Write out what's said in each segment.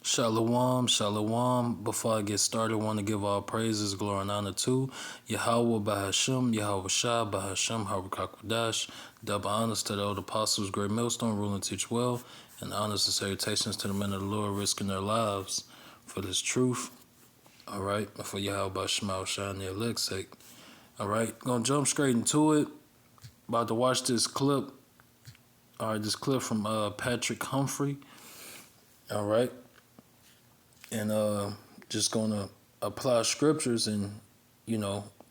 Shalom, shalom. Before I get started, I want to give all praises, glory, and honor to Yahweh Bahashim, Yahweh Shah, Bahashim, Harakakadash. Double honors to the old apostles, great millstone, rule and teach well, and honors and salutations to the men of the Lord, risking their lives for this truth. All right, for Yahweh Bahashim, Shah, and the elect's sake. All right, gonna jump straight into it. About to watch this clip. All right, this clip from Patrick Humphrey. All right. And just gonna apply scriptures, and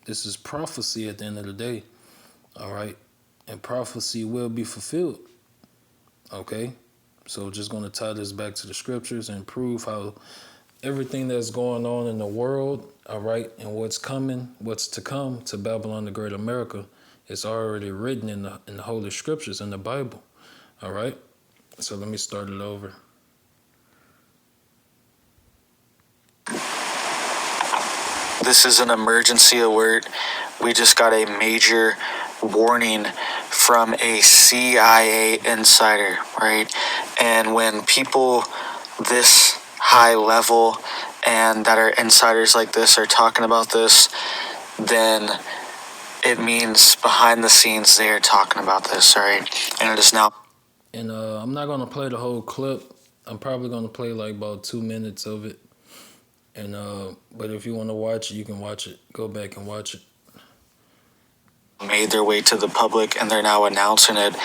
this is prophecy at the end of the day. All right, and prophecy will be fulfilled. Okay, so just gonna tie this back to the scriptures and prove how everything that's going on in the world, all right, and what's coming, what's to come to Babylon the Great America, is already written in the Holy Scriptures in the Bible. All right, so let me start it over. This is an emergency alert. We just got a major warning from a CIA insider, right? And when people this high level and that are insiders like this are talking about this, then it means behind the scenes they are talking about this, all right? And it is now. And I'm not gonna play the whole clip. I'm probably gonna play like about 2 minutes of it. And but if you want to watch it, you can watch it. Go back and watch it. Made their way to the public, and they're now announcing it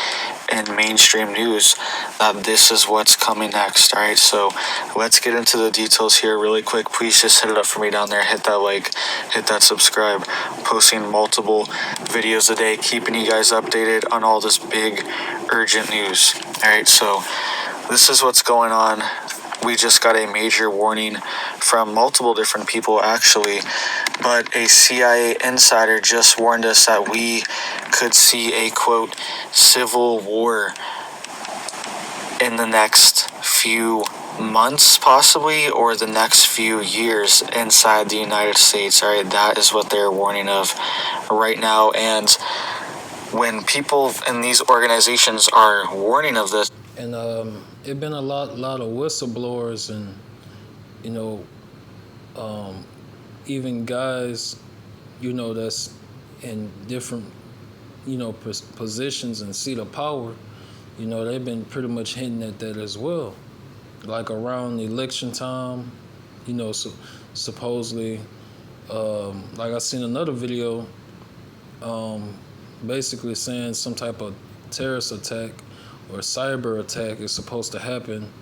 in mainstream news that this is what's coming next. All right, so let's get into the details here really quick. Please just hit it up for me down there. Hit that like, hit that subscribe. I'm posting multiple videos a day, keeping you guys updated on all this big urgent news. All right, so this is what's going on. We just got a major warning from multiple different people, actually, but a CIA insider just warned us that we could see a, quote, civil war in the next few months, possibly, or the next few years inside the United States. All right, that is what they're warning of right now. And when people in these organizations are warning of this, and it been a lot of whistleblowers, and even guys, that's in different, positions and seat of power. They've been pretty much hinting at that as well. Like around election time, so supposedly, like I seen another video, basically saying some type of terrorist attack or cyber attack is supposed to happen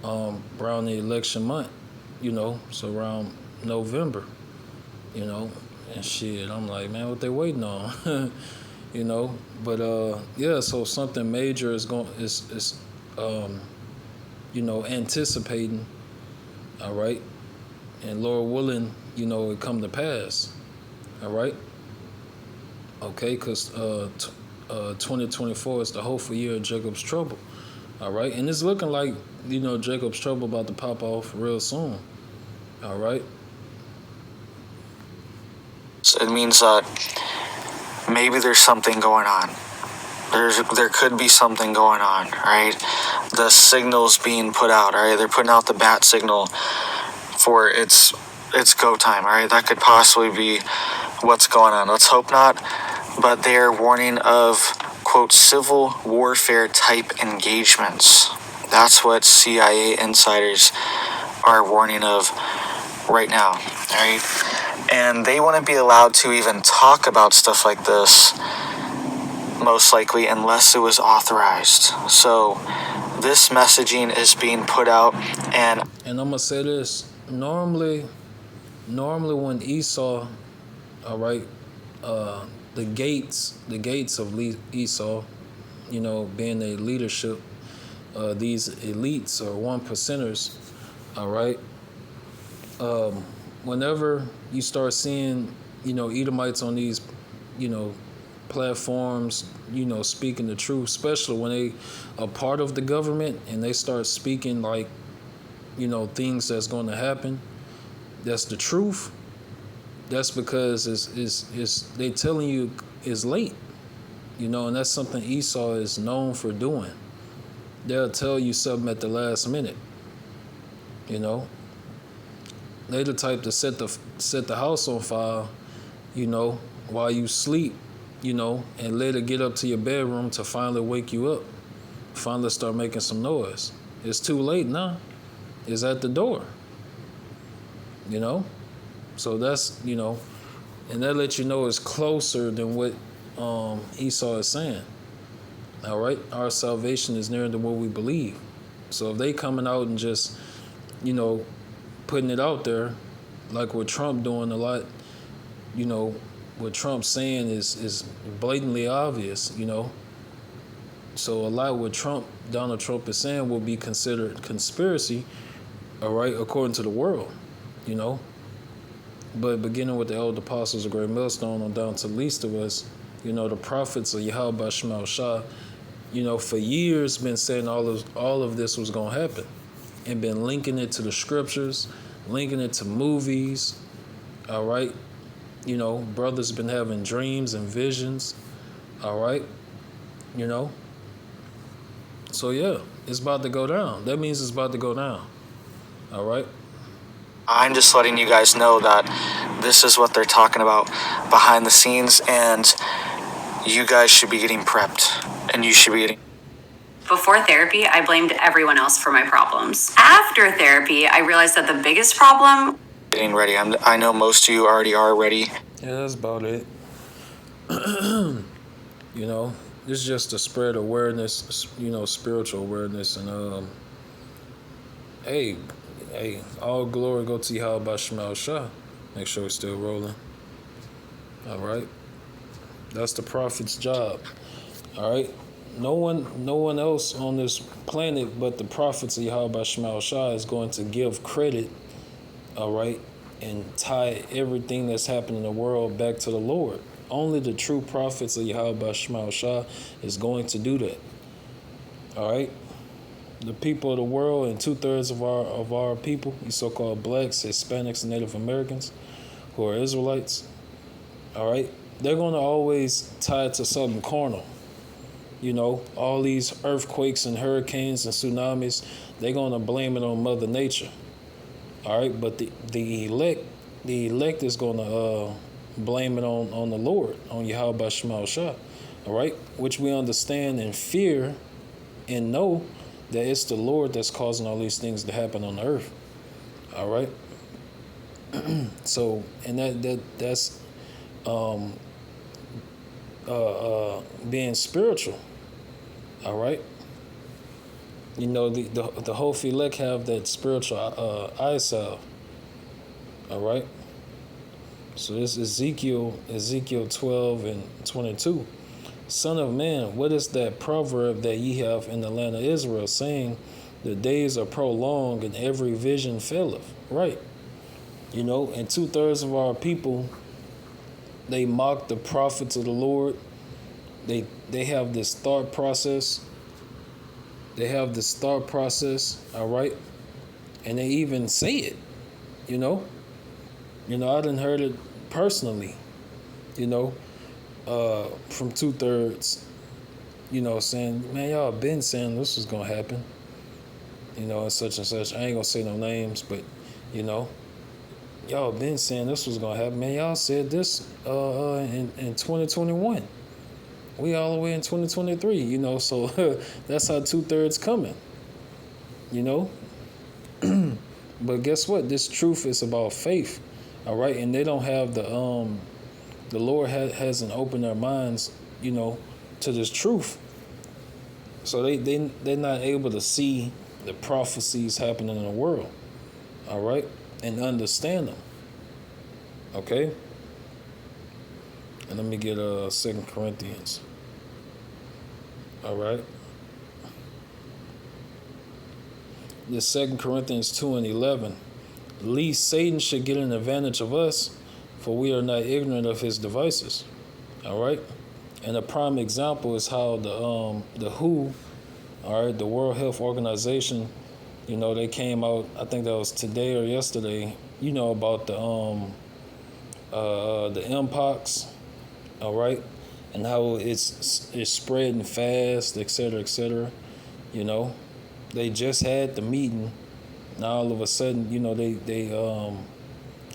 around the election month, so around November, and shit. I'm like, man, what they waiting on? But yeah, so something major is anticipating, all right, and Lord willing, it come to pass, all right. Okay, because 2024 is the hopeful year of Jacob's trouble. All right, and it's looking like Jacob's trouble about to pop off real soon. All right. it means that maybe there's something going on. There could be something going on, right? The signal's being put out, all right? They're putting out the bat signal for it's go time, all right? That could possibly be what's going on. Let's hope not, but they're warning of, quote, civil warfare type engagements. That's what CIA insiders are warning of right now, all right? And they wouldn't be allowed to even talk about stuff like this, most likely, unless it was authorized. So this messaging is being put out, and I'm gonna say this. Normally when Esau, all right, the gates of Esau, being a leadership, these elites or one percenters, all right. Whenever you start seeing, Edomites on these, platforms, speaking the truth, especially when they are part of the government and they start speaking like, things that's going to happen, that's the truth. That's because it's they telling you it's late, and that's something Esau is known for doing. They'll tell you something at the last minute, You know, they the type to set the house on fire, you know, while you sleep, you know, and later get up to your bedroom to finally wake you up, finally start making some noise. It's too late now. It's at the door. You know, so that's, you know, and that lets you know it's closer than what Esau is saying. All right, our salvation is nearer than what we believe. So if they coming out and just, you know, putting it out there, like what Trump doing a lot, you know, what Trump's saying is blatantly obvious, you know. So a lot of what Donald Trump is saying will be considered conspiracy, all right, according to the world, you know. But beginning with the elder apostles of Great Millstone on down to the least of us, you know, the prophets of Yahweh Shema Shah, you know, for years been saying all of this was going to happen and been linking it to the scriptures, linking it to movies, all right? You know, brothers been having dreams and visions, all right? You know? So, yeah, it's about to go down. That means it's about to go down, all right? I'm just letting you guys know that this is what they're talking about behind the scenes, and you guys should be getting prepped, and you should be getting... Before therapy, I blamed everyone else for my problems. After therapy, I realized that the biggest problem... Getting ready. I know most of you already are ready. Yeah, that's about it. You know, it's just to spread awareness, you know, spiritual awareness, and hey, all glory go to Yahweh Shema Shah. Make sure it's still rolling. All right, that's the prophet's job. All right, no one else on this planet but the prophets of Yahweh Shema Shah is going to give credit. All right, and tie everything that's happening in the world back to the Lord. Only the true prophets of Yahweh Shema Shah is going to do that. All right. The people of the world and 2/3 of our people, these so-called blacks, Hispanics, and Native Americans, who are Israelites, all right, they're going to always tie it to something carnal. You know, all these earthquakes and hurricanes and tsunamis, they're going to blame it on Mother Nature. All right, but the elect is going to blame it on the Lord, on Yahweh Shema Shah. All right, which we understand and fear and know that it's the Lord that's causing all these things to happen on the earth. All right. So, and that's being spiritual. All right. You know, the whole elect have that spiritual eye salve. All right. So this is Ezekiel 12 and 22. Son of man, what is that proverb that ye have in the land of Israel, saying, the days are prolonged and every vision faileth? Right. You know, and 2/3 of our people, they mock the prophets of the Lord. They have this thought process. All right? And they even say it, you know? You know, I done heard it personally, you know, from 2/3, you know, saying, man, y'all been saying this was going to happen, you know, and such. I ain't going to say no names, but, you know, y'all been saying this was going to happen. Man, y'all said this in 2021. We all the way in 2023, you know, so that's how 2/3 coming, you know. But guess what? This truth is about faith, all right? And they don't have the Lord hasn't opened their minds, you know, to this truth. So they're not able to see the prophecies happening in the world, all right? And understand them, okay? And let me get 2 Corinthians, all right? This 2 Corinthians 2 and 11. Lest Satan should get an advantage of us, for we are not ignorant of his devices. All right? And a prime example is how the WHO, all right, the World Health Organization, you know, they came out, I think that was today or yesterday, you know, about the Mpox, all right, and how it's spreading fast, et cetera, you know. They just had the meeting, Now all of a sudden,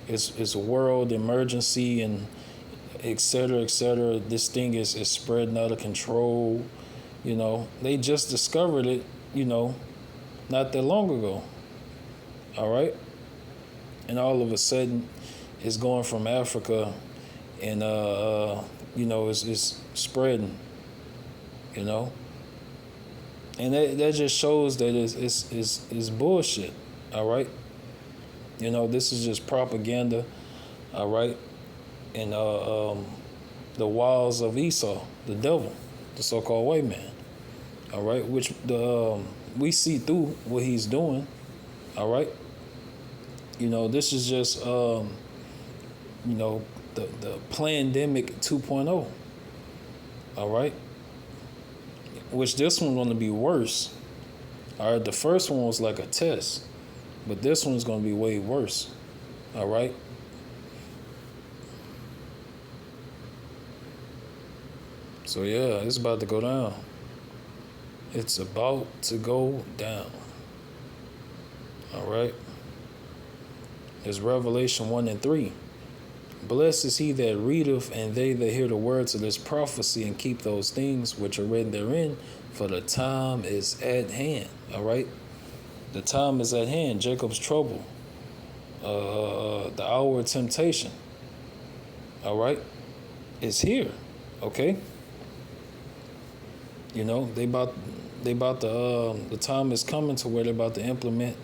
it's a world emergency and et cetera, et cetera. This thing is spreading out of control. They just discovered it, not that long ago. All right. And all of a sudden, it's going from Africa and, it's spreading, And that just shows that it's bullshit. All right. This is just propaganda. All right. And the wiles of Esau, the devil, the so-called white man. All right. Which we see through what he's doing. All right. This is just, the pandemic 2.0. All right. Which this one's going to be worse. All right. The first one was like a test, but this one's going to be way worse. All right. So yeah, it's about to go down. It's about to go down. All right. It's Revelation 1 and 3. Blessed is he that readeth, and they that hear the words of this prophecy, and keep those things which are written therein, for the time is at hand. All right? The time is at hand. Jacob's trouble. The hour of temptation. All right? It's here. Okay? They about the time is coming to where they're about to implement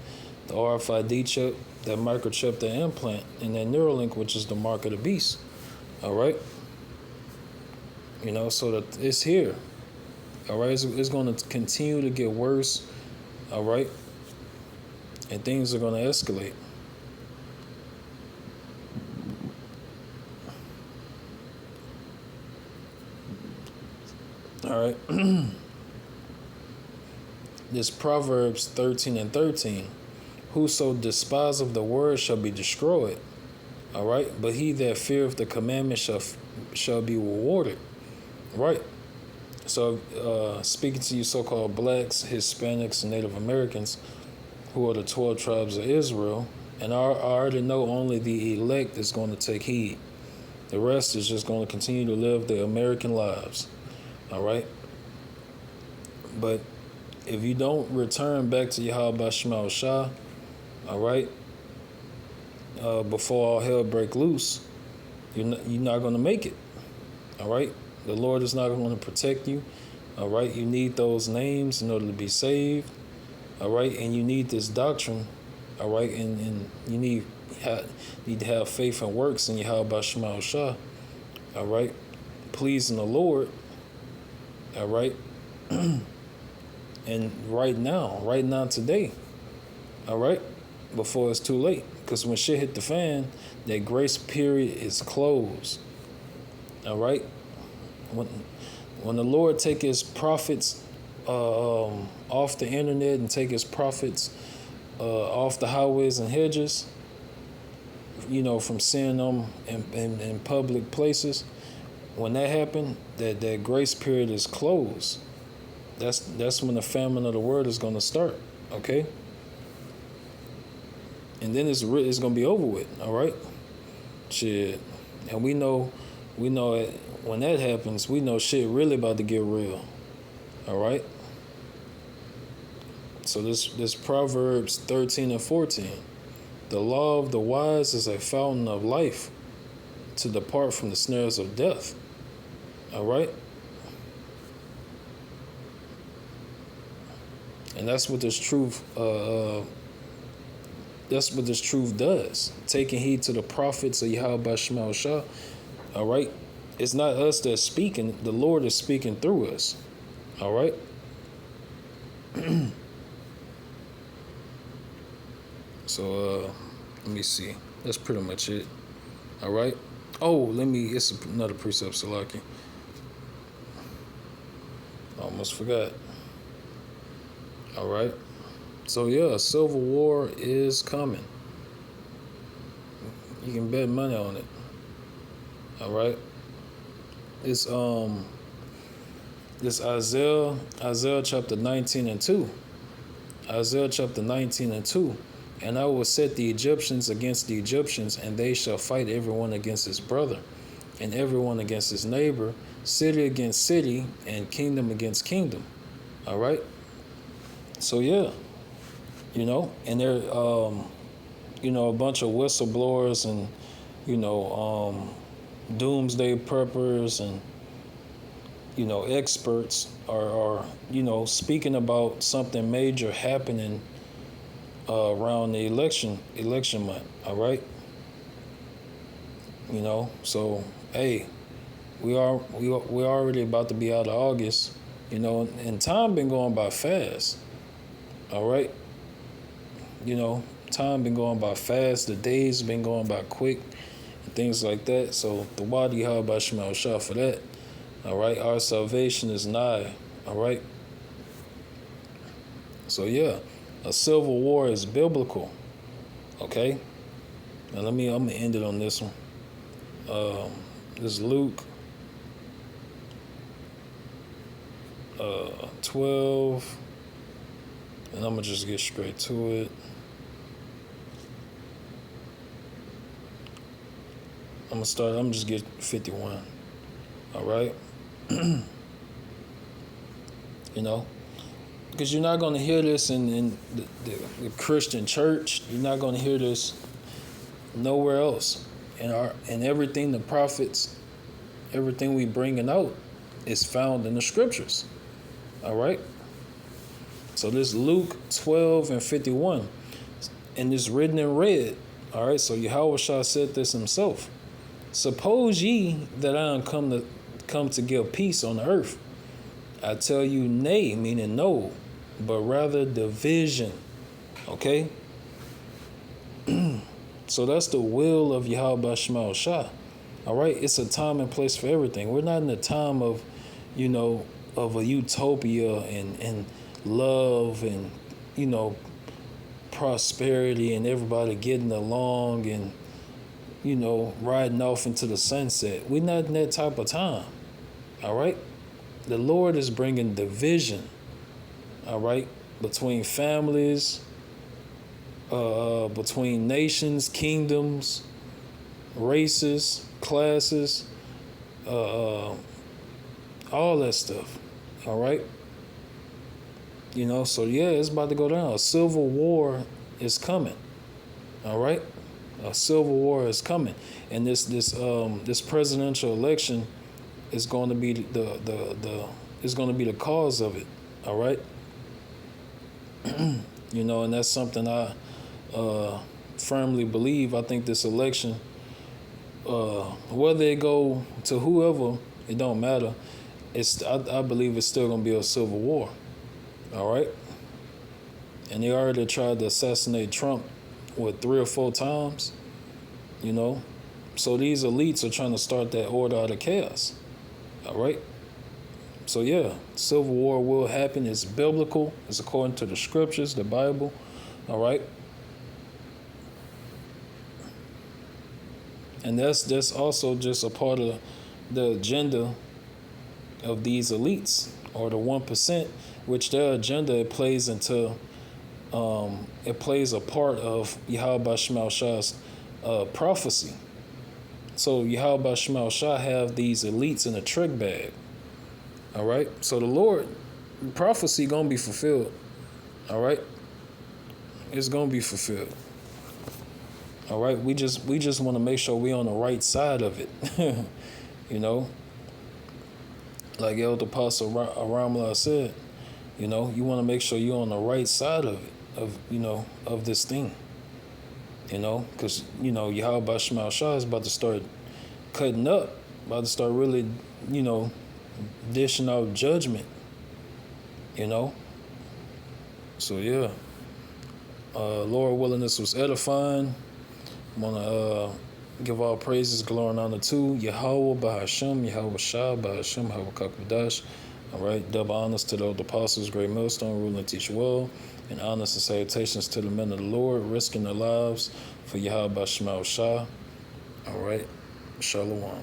the RFID chip, that microchip, the implant, and that Neuralink, which is the mark of the beast. All right. So that it's here. All right. It's going to continue to get worse. All right. And things are going to escalate. All right. This Proverbs 13 and 13. Whoso despiseth the word shall be destroyed. All right. But he that feareth the commandment shall be rewarded. Right. So speaking to you so-called blacks, Hispanics, and Native Americans, who are the 12 tribes of Israel, and I already know only the elect is going to take heed. The rest is just going to continue to live their American lives. All right. But if you don't return back to Yahweh Shema Shah, all right, before all hell break loose, you're not going to make it. All right. The Lord is not going to protect you. All right. You need those names in order to be saved. All right. And you need this doctrine. All right. And you need to have faith and works in Yahweh Shema Shah. All right. Pleasing the Lord. All right. And right now, today. All right. Before it's too late. Because when shit hit the fan, that grace period is closed. All right. When the Lord take his prophets off the internet and take his prophets off the highways and hedges, from seeing them in public places, when that happened, that grace period is closed. That's when the famine of the word is going to start. Okay. And then it's going to be over with. All right. Shit. And we know it. When that happens, we know shit really about to get real. All right. So this Proverbs 13 and 14. The law of the wise is a fountain of life, to depart from the snares of death. All right. And that's what this truth. That's what this truth does. Taking heed to the prophets of Yahweh Shema Shah. All right. It's not us that's speaking. The Lord is speaking through us. All right. So let me see. That's pretty much it. All right. Oh, it's another precept, Salaki. Almost forgot. All right. So yeah, a civil war is coming. You can bet money on it. All right. It's Isaiah chapter 19 and 2. Isaiah chapter 19 and 2. And I will set the Egyptians against the Egyptians, and they shall fight everyone against his brother, and everyone against his neighbor, city against city, and kingdom against kingdom. All right. So yeah, and they're a bunch of whistleblowers and doomsday preppers and experts are speaking about something major happening around the election month. All right. So hey, we're already about to be out of August, and time been going by fast. All right. Time been going by fast. The days been going by quick and things like that. So the Wadi Habashim Shah for that. All right. Our salvation is nigh. All right. So yeah, a civil war is biblical. Okay. Now I'm gonna end it on this one. This is Luke 12. And I'm going to just get straight to it. I'm just get 51. All right? Because you're not going to hear this in the Christian church. You're not going to hear this nowhere else. And everything the prophets, everything we bringing out is found in the scriptures. All right? So this Luke 12 and 51, and it's written in red. All right, so Yahushua said this himself. Suppose ye that I am come to give peace on the earth. I tell you nay, meaning no, but rather division. Okay? So that's the will of Yahweh Shema Shah. All right, it's a time and place for everything. We're not in a time of, of a utopia and love and prosperity and everybody getting along and riding off into the sunset. We're not in that type of time. All right, the Lord is bringing division, all right, between families, between nations, kingdoms, races, classes, all that stuff. All right. So yeah, it's about to go down. A civil war is coming. All right, a civil war is coming, and this presidential election is going to be the cause of it. All right, and that's something I firmly believe. I think this election, whether it go to whoever, it don't matter. I believe it's still going to be a civil war. All right. And they already tried to assassinate Trump, 3 or 4 times, So these elites are trying to start that order out of chaos. All right. So yeah, civil war will happen. It's biblical. It's according to the scriptures, the Bible. All right. And that's also just a part of the agenda of these elites, or the 1%, which their agenda, it plays a part of Yahweh Shema Shah's prophecy. So Yahweh Shema Shah have these elites in a trick bag. All right. So the Lord prophecy gonna be fulfilled. All right. It's gonna be fulfilled. All right. We just want to make sure we on the right side of it. Like Elder Apostle Aramla said, you want to make sure you're on the right side of it, of this thing, because, Yahweh Shema Shah is about to start cutting up, about to start really, dishing out judgment, So, yeah, Lord willing, this was edifying. I want to give all praises, glory, and honor to Yahweh Bahasham, Yahweh Shah, Bahasham, Yahweh Kakwadash. All right, double honors to the old apostles, great millstone, rule and teach well, and honors and salutations to the men of the Lord, risking their lives for Yahweh Shema Shah. All right, Shalom.